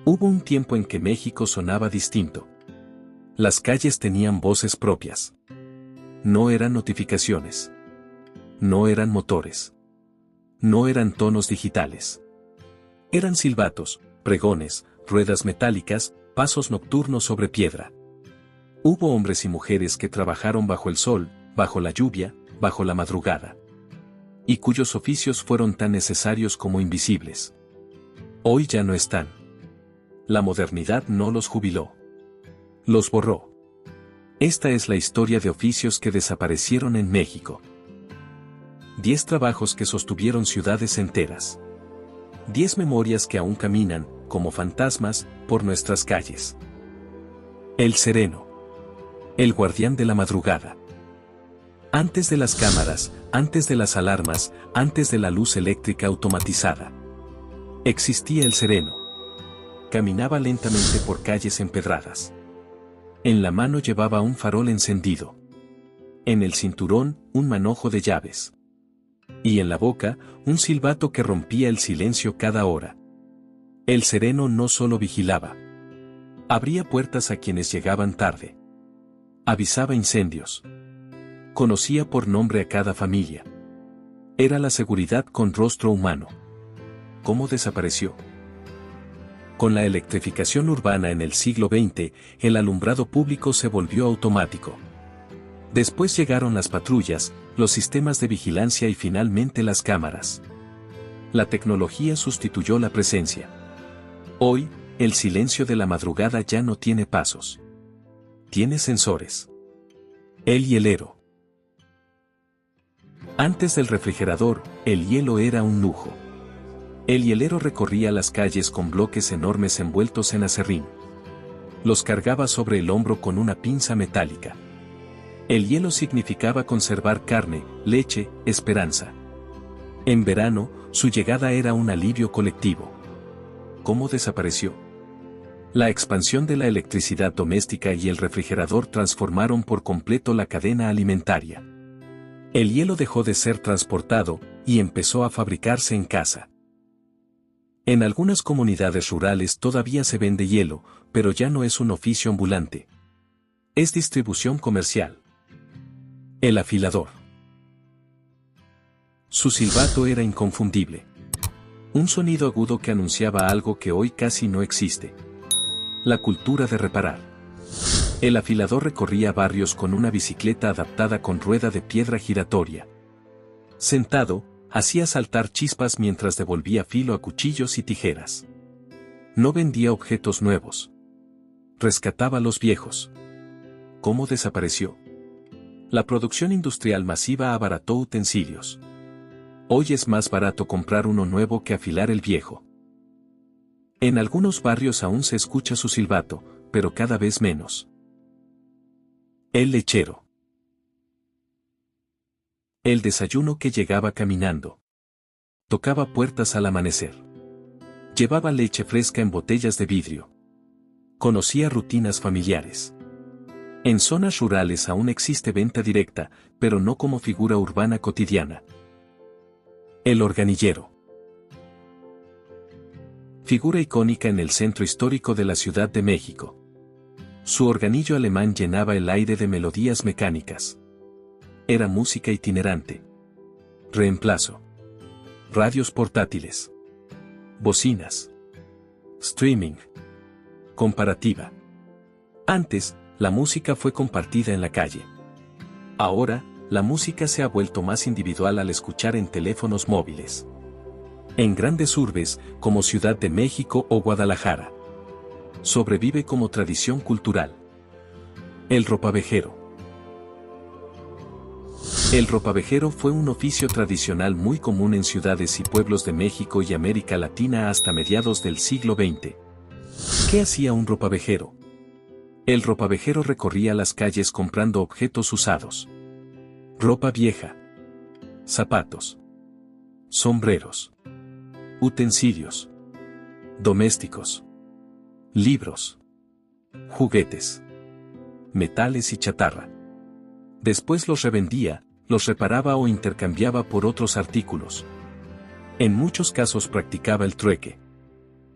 Hubo un tiempo en que México sonaba distinto. Las calles tenían voces propias. No eran notificaciones. No eran motores. No eran tonos digitales. Eran silbatos, pregones, ruedas metálicas, pasos nocturnos sobre piedra. Hubo hombres y mujeres que trabajaron bajo el sol, bajo la lluvia, bajo la madrugada. Y cuyos oficios fueron tan necesarios como invisibles. Hoy ya no están. La modernidad no los jubiló. Los borró. Esta es la historia de oficios que desaparecieron en México. 10 trabajos que sostuvieron ciudades enteras. 10 memorias que aún caminan, como fantasmas, por nuestras calles. El sereno. El guardián de la madrugada. Antes de las cámaras, antes de las alarmas, antes de la luz eléctrica automatizada. Existía el sereno. Caminaba lentamente por calles empedradas. En la mano llevaba un farol encendido. En el cinturón, un manojo de llaves. Y en la boca, un silbato que rompía el silencio cada hora. El sereno no solo vigilaba. Abría puertas a quienes llegaban tarde. Avisaba incendios. Conocía por nombre a cada familia. Era la seguridad con rostro humano. ¿Cómo desapareció? Con la electrificación urbana en el siglo XX, el alumbrado público se volvió automático. Después llegaron las patrullas, los sistemas de vigilancia y finalmente las cámaras. La tecnología sustituyó la presencia. Hoy, el silencio de la madrugada ya no tiene pasos. Tiene sensores. El hielero. Antes del refrigerador, el hielo era un lujo. El hielero recorría las calles con bloques enormes envueltos en acerrín. Los cargaba sobre el hombro con una pinza metálica. El hielo significaba conservar carne, leche, esperanza. En verano, su llegada era un alivio colectivo. ¿Cómo desapareció? La expansión de la electricidad doméstica y el refrigerador transformaron por completo la cadena alimentaria. El hielo dejó de ser transportado y empezó a fabricarse en casa. En algunas comunidades rurales todavía se vende hielo, pero ya no es un oficio ambulante. Es distribución comercial. El afilador. Su silbato era inconfundible. Un sonido agudo que anunciaba algo que hoy casi no existe. La cultura de reparar. El afilador recorría barrios con una bicicleta adaptada con rueda de piedra giratoria. Sentado, hacía saltar chispas mientras devolvía filo a cuchillos y tijeras. No vendía objetos nuevos. Rescataba los viejos. ¿Cómo desapareció? La producción industrial masiva abarató utensilios. Hoy es más barato comprar uno nuevo que afilar el viejo. En algunos barrios aún se escucha su silbato, pero cada vez menos. El lechero. El desayuno que llegaba caminando. Tocaba puertas al amanecer. Llevaba leche fresca en botellas de vidrio. Conocía rutinas familiares. En zonas rurales aún existe venta directa, pero no como figura urbana cotidiana. El organillero. Figura icónica en el centro histórico de la Ciudad de México. Su organillo alemán llenaba el aire de melodías mecánicas. Era música itinerante. Reemplazo. Radios portátiles. Bocinas. Streaming. Comparativa. Antes, la música fue compartida en la calle. Ahora, la música se ha vuelto más individual al escuchar en teléfonos móviles. En grandes urbes, como Ciudad de México o Guadalajara. Sobrevive como tradición cultural. El ropavejero. El ropavejero fue un oficio tradicional muy común en ciudades y pueblos de México y América Latina hasta mediados del siglo XX. ¿Qué hacía un ropavejero? El ropavejero recorría las calles comprando objetos usados. Ropa vieja. Zapatos. Sombreros. Utensilios. Domésticos. Libros. Juguetes. Metales y chatarra. Después los revendía, los reparaba o intercambiaba por otros artículos. En muchos casos practicaba el trueque.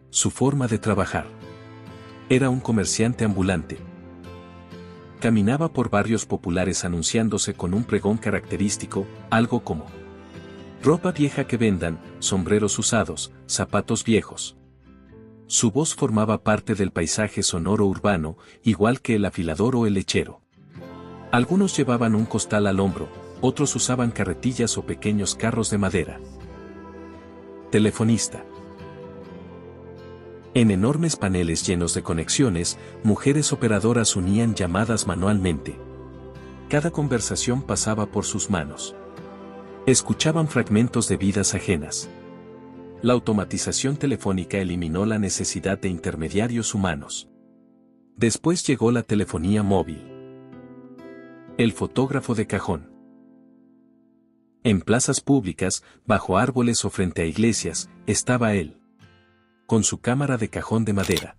Su forma de trabajar. Era un comerciante ambulante. Caminaba por barrios populares anunciándose con un pregón característico, algo como: ropa vieja que vendan, sombreros usados, zapatos viejos. Su voz formaba parte del paisaje sonoro urbano, igual que el afilador o el lechero. Algunos llevaban un costal al hombro, otros usaban carretillas o pequeños carros de madera. Telefonista. En enormes paneles llenos de conexiones, mujeres operadoras unían llamadas manualmente. Cada conversación pasaba por sus manos. Escuchaban fragmentos de vidas ajenas. La automatización telefónica eliminó la necesidad de intermediarios humanos. Después llegó la telefonía móvil. El fotógrafo de cajón. En plazas públicas, bajo árboles o frente a iglesias, estaba él, con su cámara de cajón de madera.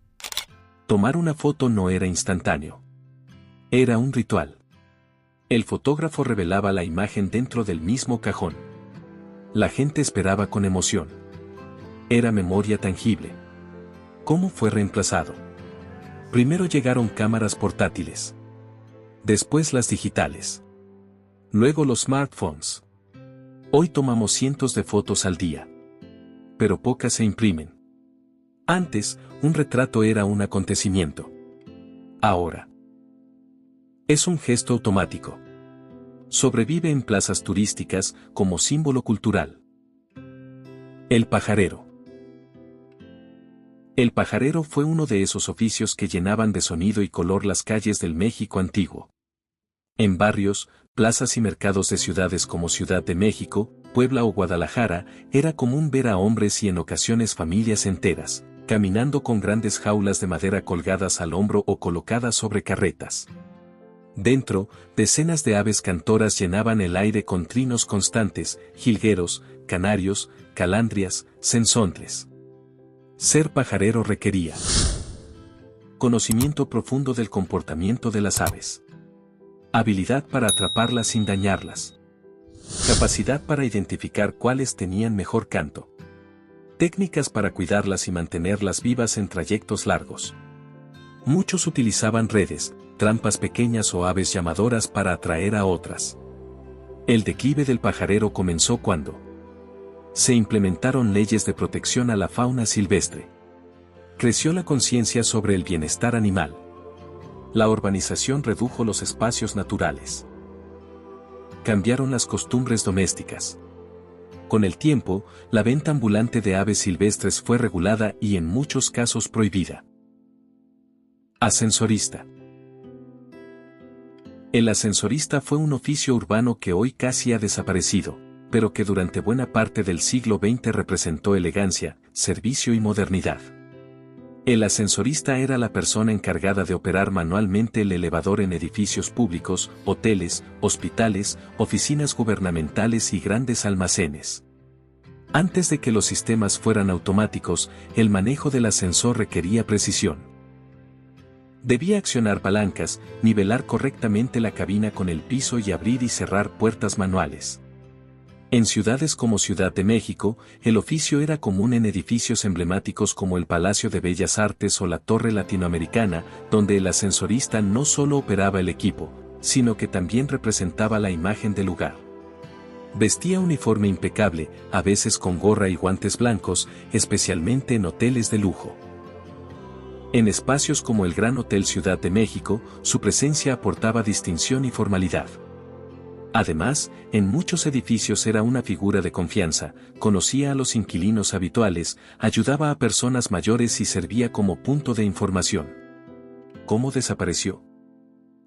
Tomar una foto no era instantáneo. Era un ritual. El fotógrafo revelaba la imagen dentro del mismo cajón. La gente esperaba con emoción. Era memoria tangible. ¿Cómo fue reemplazado? Primero llegaron cámaras portátiles. Después las digitales. Luego los smartphones. Hoy tomamos cientos de fotos al día. Pero pocas se imprimen. Antes, un retrato era un acontecimiento. Ahora, es un gesto automático. Sobrevive en plazas turísticas como símbolo cultural. El pajarero. El pajarero fue uno de esos oficios que llenaban de sonido y color las calles del México antiguo. En barrios, plazas y mercados de ciudades como Ciudad de México, Puebla o Guadalajara, era común ver a hombres y en ocasiones familias enteras, caminando con grandes jaulas de madera colgadas al hombro o colocadas sobre carretas. Dentro, decenas de aves cantoras llenaban el aire con trinos constantes, jilgueros, canarios, calandrias, sensontles. Ser pajarero requería conocimiento profundo del comportamiento de las aves, habilidad para atraparlas sin dañarlas, capacidad para identificar cuáles tenían mejor canto, técnicas para cuidarlas y mantenerlas vivas en trayectos largos. Muchos utilizaban redes, trampas pequeñas o aves llamadoras para atraer a otras. El declive del pajarero comenzó cuando se implementaron leyes de protección a la fauna silvestre. Creció la conciencia sobre el bienestar animal. La urbanización redujo los espacios naturales. Cambiaron las costumbres domésticas. Con el tiempo, la venta ambulante de aves silvestres fue regulada y en muchos casos prohibida. Ascensorista. El ascensorista fue un oficio urbano que hoy casi ha desaparecido, pero que durante buena parte del siglo XX representó elegancia, servicio y modernidad. El ascensorista era la persona encargada de operar manualmente el elevador en edificios públicos, hoteles, hospitales, oficinas gubernamentales y grandes almacenes. Antes de que los sistemas fueran automáticos, el manejo del ascensor requería precisión. Debía accionar palancas, nivelar correctamente la cabina con el piso y abrir y cerrar puertas manuales. En ciudades como Ciudad de México, el oficio era común en edificios emblemáticos como el Palacio de Bellas Artes o la Torre Latinoamericana, donde el ascensorista no solo operaba el equipo, sino que también representaba la imagen del lugar. Vestía uniforme impecable, a veces con gorra y guantes blancos, especialmente en hoteles de lujo. En espacios como el Gran Hotel Ciudad de México, su presencia aportaba distinción y formalidad. Además, en muchos edificios era una figura de confianza, conocía a los inquilinos habituales, ayudaba a personas mayores y servía como punto de información. ¿Cómo desapareció?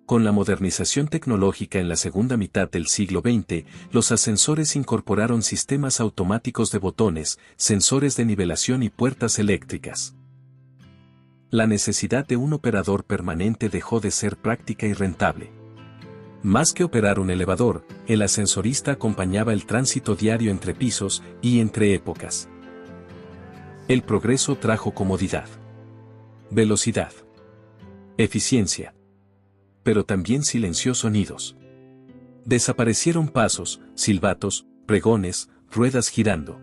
Con la modernización tecnológica en la segunda mitad del siglo XX, los ascensores incorporaron sistemas automáticos de botones, sensores de nivelación y puertas eléctricas. La necesidad de un operador permanente dejó de ser práctica y rentable. Más que operar un elevador, el ascensorista acompañaba el tránsito diario entre pisos y entre épocas. El progreso trajo comodidad, velocidad, eficiencia, pero también silenció sonidos. Desaparecieron pasos, silbatos, pregones, ruedas girando.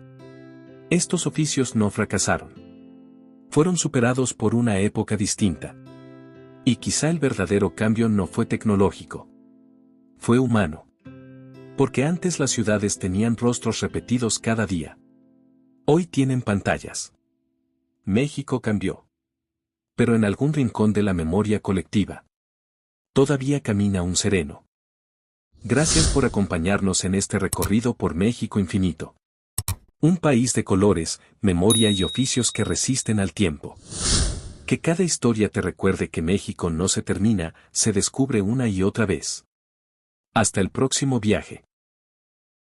Estos oficios no fracasaron. Fueron superados por una época distinta. Y quizá el verdadero cambio no fue tecnológico. Fue humano. Porque antes las ciudades tenían rostros repetidos cada día. Hoy tienen pantallas. México cambió. Pero en algún rincón de la memoria colectiva todavía camina un sereno. Gracias por acompañarnos en este recorrido por México infinito. Un país de colores, memoria y oficios que resisten al tiempo. Que cada historia te recuerde que México no se termina, se descubre una y otra vez. Hasta el próximo viaje.